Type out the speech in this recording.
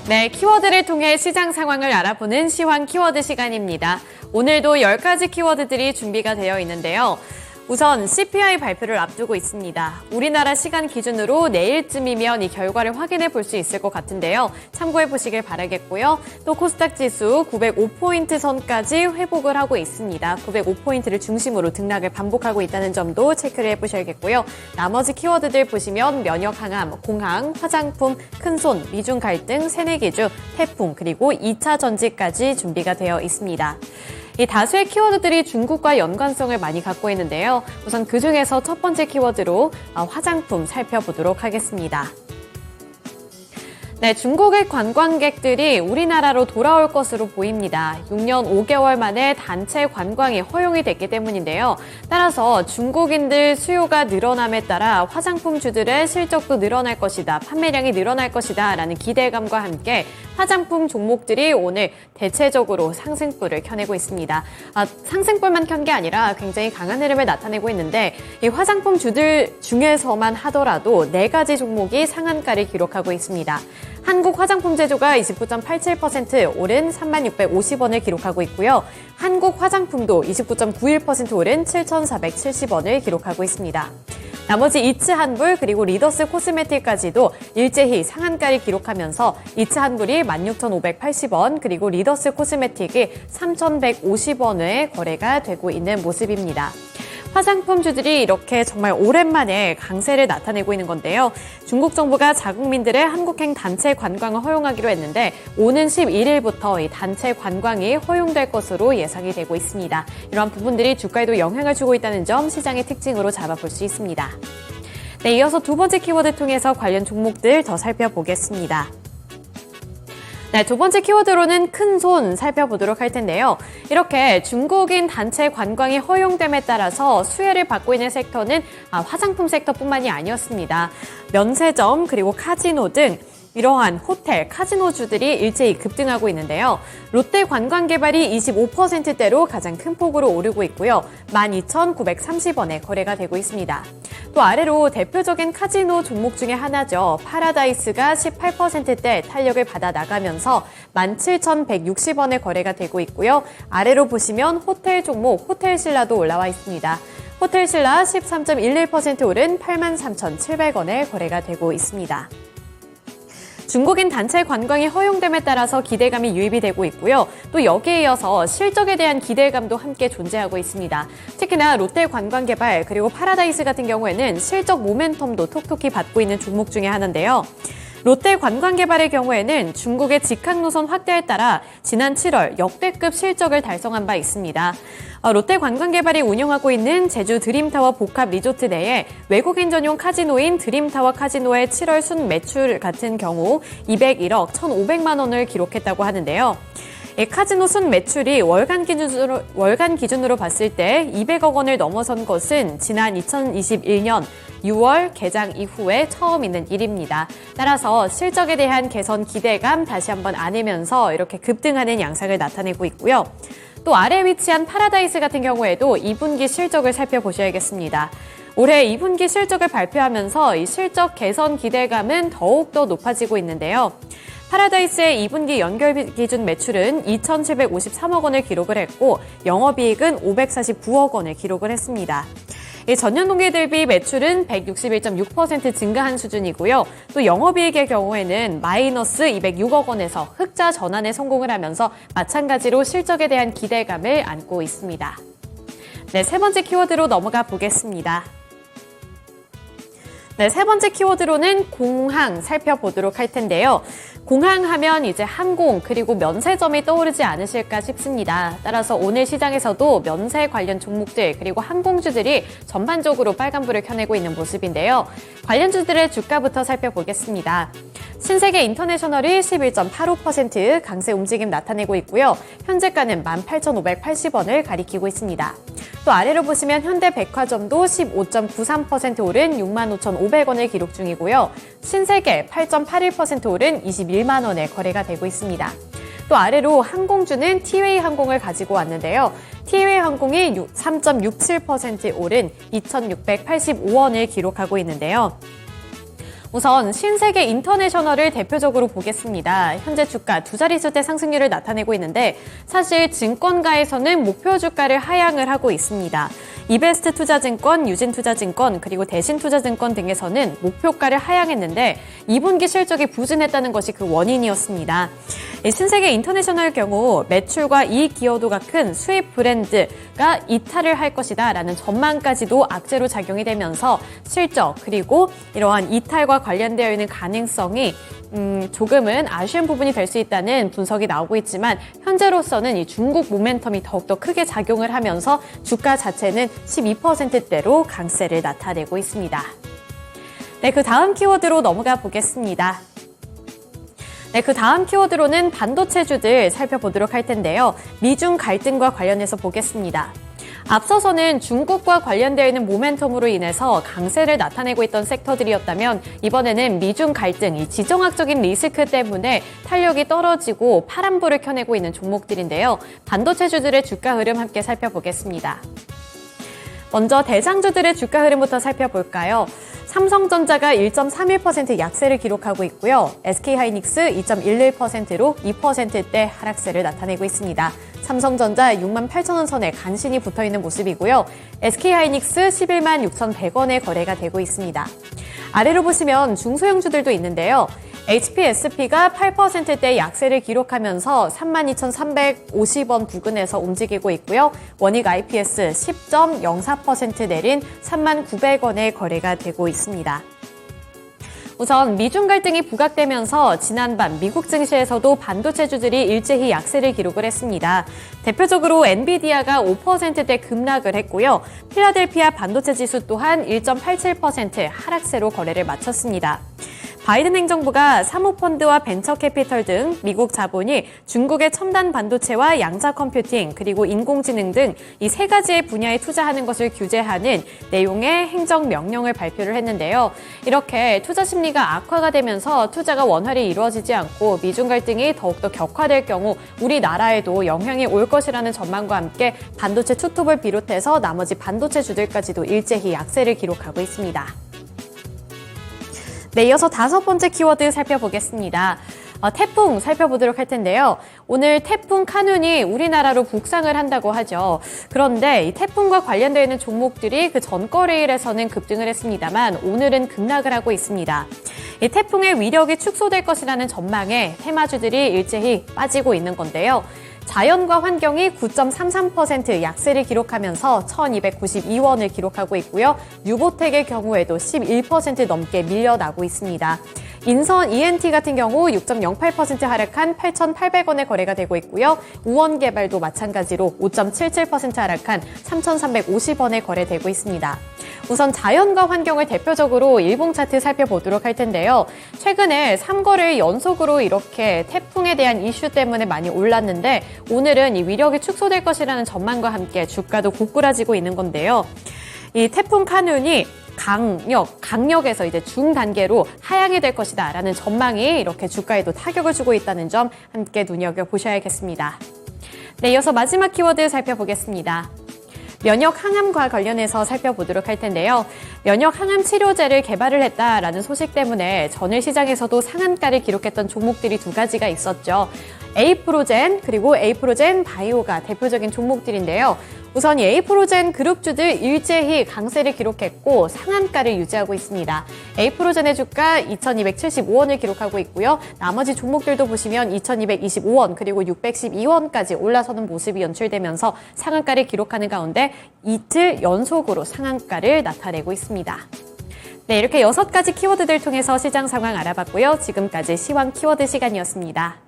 네, 키워드를 통해 시장 상황을 알아보는 시황 키워드 시간입니다. 오늘도 10가지 키워드들이 준비가 되어 있는데요. 우선 CPI 발표를 앞두고 있습니다. 우리나라 시간 기준으로 내일쯤이면 이 결과를 확인해 볼 수 있을 것 같은데요. 참고해 보시길 바라겠고요. 또 코스닥 지수 905포인트 선까지 회복을 하고 있습니다. 905포인트를 중심으로 등락을 반복하고 있다는 점도 체크를 해보셔야겠고요. 나머지 키워드들 보시면 면역 항암, 공항, 화장품, 큰손, 미중 갈등, 새내기주, 태풍, 그리고 2차 전지까지 준비가 되어 있습니다. 이 다수의 키워드들이 중국과 연관성을 많이 갖고 있는데요. 우선 그중에서 첫 번째 키워드로 화장품 살펴보도록 하겠습니다. 네, 중국의 관광객들이 우리나라로 돌아올 것으로 보입니다. 6년 5개월 만에 단체 관광이 허용이 됐기 때문인데요. 따라서 중국인들 수요가 늘어남에 따라 화장품주들의 실적도 늘어날 것이다, 판매량이 늘어날 것이다 라는 기대감과 함께 화장품 종목들이 오늘 대체적으로 상승불을 켜내고 있습니다. 상승불만 켠 게 아니라 굉장히 강한 흐름을 나타내고 있는데 이 화장품주들 중에서만 하더라도 4가지 종목이 상한가를 기록하고 있습니다. 한국 화장품 제조가 29.87% 오른 3650원을 기록하고 있고요. 한국 화장품도 29.91% 오른 7470원을 기록하고 있습니다. 나머지 이츠한불 그리고 리더스 코스메틱까지도 일제히 상한가를 기록하면서 이츠한불이 16,580원 그리고 리더스 코스메틱이 3,150원에 거래가 되고 있는 모습입니다. 화장품주들이 이렇게 정말 오랜만에 강세를 나타내고 있는 건데요. 중국 정부가 자국민들의 한국행 단체 관광을 허용하기로 했는데 오는 11일부터 이 단체 관광이 허용될 것으로 예상이 되고 있습니다. 이러한 부분들이 주가에도 영향을 주고 있다는 점 시장의 특징으로 잡아볼 수 있습니다. 네, 이어서 두 번째 키워드 통해서 관련 종목들 더 살펴보겠습니다. 네, 두 번째 키워드로는 큰손 살펴보도록 할 텐데요. 이렇게 중국인 단체 관광이 허용됨에 따라서 수혜를 받고 있는 섹터는 화장품 섹터뿐만이 아니었습니다. 면세점 그리고 카지노 등 이러한 호텔, 카지노주들이 일제히 급등하고 있는데요. 롯데 관광개발이 25%대로 가장 큰 폭으로 오르고 있고요. 12,930원에 거래가 되고 있습니다. 또 아래로 대표적인 카지노 종목 중에 하나죠. 파라다이스가 18%대 탄력을 받아 나가면서 17,160원에 거래가 되고 있고요. 아래로 보시면 호텔 종목 호텔신라도 올라와 있습니다. 호텔신라 13.11% 오른 83,700원에 거래가 되고 있습니다. 중국인 단체 관광이 허용됨에 따라서 기대감이 유입이 되고 있고요. 또 여기에 이어서 실적에 대한 기대감도 함께 존재하고 있습니다. 특히나 롯데 관광개발 그리고 파라다이스 같은 경우에는 실적 모멘텀도 톡톡히 받고 있는 종목 중에 하나인데요. 롯데 관광개발의 경우에는 중국의 직항 노선 확대에 따라 지난 7월 역대급 실적을 달성한 바 있습니다. 롯데 관광개발이 운영하고 있는 제주 드림타워 복합 리조트 내에 외국인 전용 카지노인 드림타워 카지노의 7월 순 매출 같은 경우 201억 1,500만 원을 기록했다고 하는데요. 카지노 순 매출이 월간 기준으로 봤을 때 200억 원을 넘어선 것은 지난 2021년 6월 개장 이후에 처음 있는 일입니다. 따라서 실적에 대한 개선 기대감 다시 한번 안으면서 이렇게 급등하는 양상을 나타내고 있고요. 또 아래 위치한 파라다이스 같은 경우에도 2분기 실적을 살펴보셔야겠습니다. 올해 2분기 실적을 발표하면서 이 실적 개선 기대감은 더욱더 높아지고 있는데요. 파라다이스의 2분기 연결 기준 매출은 2,753억 원을 기록을 했고 영업이익은 549억 원을 기록을 했습니다. 전년 동기 대비 매출은 161.6% 증가한 수준이고요. 또 영업이익의 경우에는 마이너스 206억 원에서 흑자 전환에 성공을 하면서 마찬가지로 실적에 대한 기대감을 안고 있습니다. 네, 세 번째 키워드로 넘어가 보겠습니다. 네, 세 번째 키워드로는 공항 살펴보도록 할 텐데요. 공항하면 이제 항공 그리고 면세점이 떠오르지 않으실까 싶습니다. 따라서 오늘 시장에서도 면세 관련 종목들 그리고 항공주들이 전반적으로 빨간불을 켜내고 있는 모습인데요. 관련주들의 주가부터 살펴보겠습니다. 신세계 인터내셔널이 11.85% 강세 움직임 나타내고 있고요. 현재가는 18,580원을 가리키고 있습니다. 또 아래로 보시면 현대백화점도 15.93% 오른 65,500원을 기록 중이고요. 신세계 8.81% 오른 21만 원에 거래가 되고 있습니다. 또 아래로 항공주는 티웨이 항공을 가지고 왔는데요. 티웨이 항공이 3.67% 오른 2,685원을 기록하고 있는데요. 우선 신세계 인터내셔널을 대표적으로 보겠습니다. 현재 주가 두 자릿수대 상승률을 나타내고 있는데 사실 증권가에서는 목표 주가를 하향을 하고 있습니다. 이베스트 투자증권, 유진투자증권, 그리고 대신투자증권 등에서는 목표가를 하향했는데 2분기 실적이 부진했다는 것이 그 원인이었습니다. 신세계 인터내셔널 경우 매출과 이익 기여도가 큰 수입 브랜드가 이탈을 할 것이다 라는 전망까지도 악재로 작용이 되면서 실적 그리고 이러한 이탈과 관련되어 있는 가능성이 조금은 아쉬운 부분이 될 수 있다는 분석이 나오고 있지만 현재로서는 이 중국 모멘텀이 더욱더 크게 작용을 하면서 주가 자체는 12%대로 강세를 나타내고 있습니다. 네, 그 다음 키워드로 넘어가 보겠습니다. 네, 그 다음 키워드로는 반도체주들 살펴보도록 할 텐데요. 미중 갈등과 관련해서 보겠습니다. 앞서서는 중국과 관련되어 있는 모멘텀으로 인해서 강세를 나타내고 있던 섹터들이었다면 이번에는 미중 갈등, 이 지정학적인 리스크 때문에 탄력이 떨어지고 파란불을 켜내고 있는 종목들인데요. 반도체주들의 주가 흐름 함께 살펴보겠습니다. 먼저 대장주들의 주가 흐름부터 살펴볼까요? 삼성전자가 1.31% 약세를 기록하고 있고요. SK하이닉스 2.11%로 2%대 하락세를 나타내고 있습니다. 삼성전자 68,000원 선에 간신히 붙어있는 모습이고요. SK하이닉스 11만 6,100원에 거래가 되고 있습니다. 아래로 보시면 중소형주들도 있는데요. HPSP가 8%대 약세를 기록하면서 32,350원 부근에서 움직이고 있고요. 원익 IPS 10.04% 내린 39,900원에 거래가 되고 있습니다. 우선 미중 갈등이 부각되면서 지난밤 미국 증시에서도 반도체주들이 일제히 약세를 기록을 했습니다. 대표적으로 엔비디아가 5%대 급락을 했고요. 필라델피아 반도체 지수 또한 1.87% 하락세로 거래를 마쳤습니다. 바이든 행정부가 사모펀드와 벤처캐피털 등 미국 자본이 중국의 첨단 반도체와 양자 컴퓨팅 그리고 인공지능 등 이 세 가지의 분야에 투자하는 것을 규제하는 내용의 행정명령을 발표를 했는데요. 이렇게 투자 심리가 악화가 되면서 투자가 원활히 이루어지지 않고 미중 갈등이 더욱더 격화될 경우 우리나라에도 영향이 올 것이라는 전망과 함께 반도체 투톱을 비롯해서 나머지 반도체주들까지도 일제히 약세를 기록하고 있습니다. 네, 이어서 다섯 번째 키워드 살펴보겠습니다. 태풍 살펴보도록 할 텐데요. 오늘 태풍 카눈이 우리나라로 북상을 한다고 하죠. 그런데 이 태풍과 관련되어 있는 종목들이 그 전거래일에서는 급등을 했습니다만 오늘은 급락을 하고 있습니다. 이 태풍의 위력이 축소될 것이라는 전망에 테마주들이 일제히 빠지고 있는 건데요. 자연과 환경이 9.33% 약세를 기록하면서 1,292원을 기록하고 있고요. 유보텍의 경우에도 11% 넘게 밀려나고 있습니다. 인선 ENT 같은 경우 6.08% 하락한 8,800원에 거래가 되고 있고요. 우원개발도 마찬가지로 5.77% 하락한 3,350원에 거래되고 있습니다. 우선 자연과 환경을 대표적으로 일봉 차트 살펴보도록 할 텐데요. 최근에 3거래일 연속으로 이렇게 태풍에 대한 이슈 때문에 많이 올랐는데 오늘은 이 위력이 축소될 것이라는 전망과 함께 주가도 고꾸라지고 있는 건데요. 이 태풍 카눈이 강력에서 이제 중단계로 하향이 될 것이다 라는 전망이 이렇게 주가에도 타격을 주고 있다는 점 함께 눈여겨보셔야겠습니다. 네, 이어서 마지막 키워드 살펴보겠습니다. 면역 항암과 관련해서 살펴보도록 할 텐데요. 면역 항암 치료제를 개발을 했다라는 소식 때문에 전일 시장에서도 상한가를 기록했던 종목들이 두 가지가 있었죠. 에이프로젠 그리고 에이프로젠 바이오가 대표적인 종목들인데요. 우선 이 에이프로젠 그룹주들 일제히 강세를 기록했고 상한가를 유지하고 있습니다. 에이프로젠의 주가 2,275원을 기록하고 있고요. 나머지 종목들도 보시면 2,225원 그리고 612원까지 올라서는 모습이 연출되면서 상한가를 기록하는 가운데 이틀 연속으로 상한가를 나타내고 있습니다. 네, 이렇게 6가지 키워드들 통해서 시장 상황 알아봤고요. 지금까지 시황 키워드 시간이었습니다.